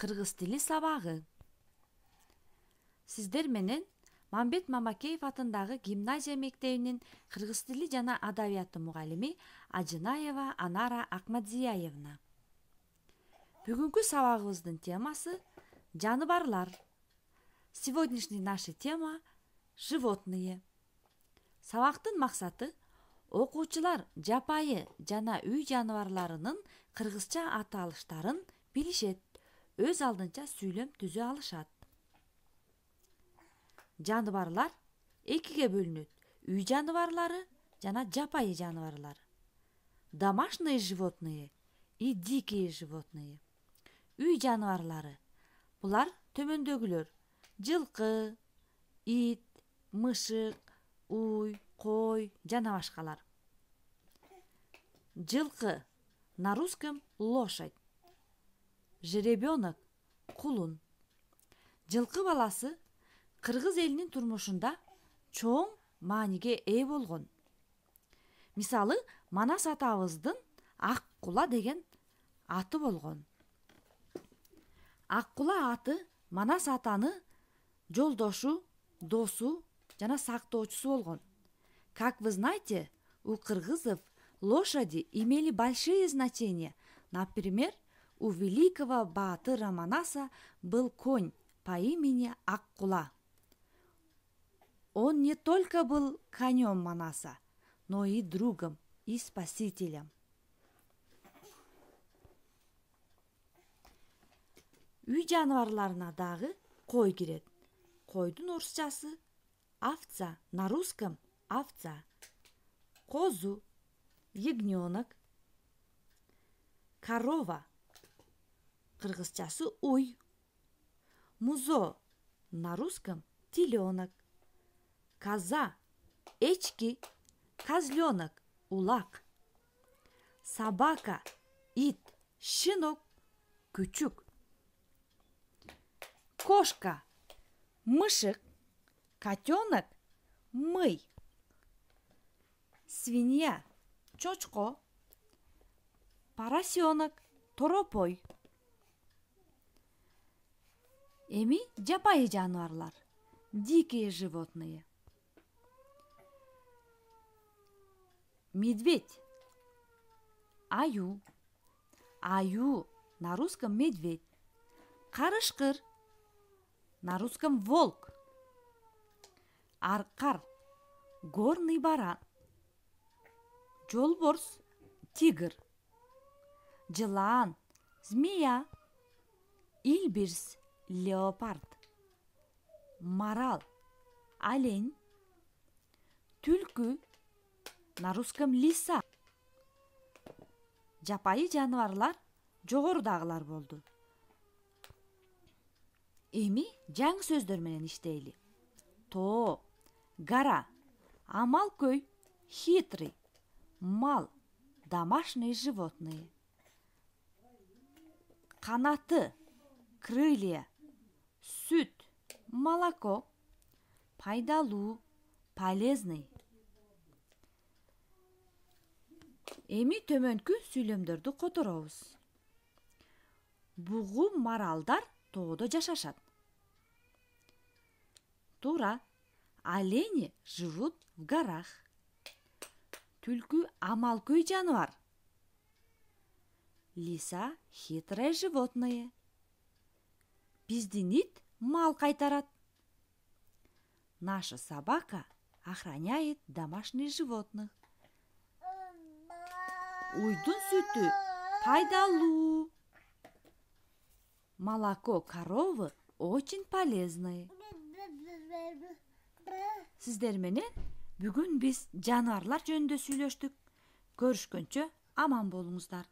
Кыргыз тили сабагы. Сиздер менен Мамбет Мамакеев атындагы гимназия мектебинин кыргыз тили жана адабияты мугалими Ажынаева Анара Акмадзияевна. Бүгүнкү сабагыбыздын темасы жаныбарлар. Сегодняшняя наша тема животные. Сабактын максаты окуучулар жапайы жана үй жаныбарларынын кыргызча аталыштарын билишет, өз алдынча сүйлөм түзө алышат. Жаныбарлар экиге бөлүнөт: үй жаныбарлары жана жапайы жаныбарлар. Домашние животные и дикие животные. Үй жаныбарлары булар төмөндөгүлөр: жылкы, ит, мышык, уй, кой жана башкалар. Жылкы на русском лошадь. Жеребенок кулун. Жылкы баласы кыргыз элинин турмушунда чоң мааниге ээ болгон. Мисалы, Манас атабыздын Ак кула деген аты болгон. Ак кула аты Манас атаны жолдошу, досу жана сактоочусу болгон. Как вы знаете, у кыргызов лошади имели большие значения. Например, у великого баатыра Манаса был конь по имени Ак-кула. Он не только был конем Манаса, но и другом, и спасителем. Үй жаныбарларына дагы кой кирет. Койдун орусчасы овца, на русском овца. Козу, ягненок. Корова, кыргызчасы уй. Музо, на русском теленок. Коза, эчки, козленок, улак. Собака, ит, щенок, күчүк. Кошка, мышек, котенок, мый. Свинья, чочко. Поросенок, торопой. Эми жапайы жаныбарлар, дикие животные. Медведь, аю. Аю, на русском медведь. Карышкыр, на русском волк. Аркар, горный баран. Жолборс, тигр. Жылан, змея. Ильбирс, леопард. Марал, олень. Түлкү, на русском лиса. Жапайы жаныбарлар жогорудагылар болду. Эми жаңы сөздөр менен иштейли. Тоо, гара, амал көй, хитрый, мал, домашние животные. Канаты, крылья, сүт, молоко, пайдалуу, полезный. Эми төмөнкү сүйлөмдөрдү которобуз. Бугу маралдар тоодо жашашат. Туура, олени живут в горах. Түлкү амалкөй жаныбар. Лиса хитрое животное. Биздин ит мал кайтарат. Наша собака охраняет домашних животных. Уйдун сүтү пайдалуу. Молоко коровы очень полезное. Сиздер менен бүгүн биз жаныбарлар жөнүндө сүйлөштүк. Көрүшкөнчө аман болуңуздар.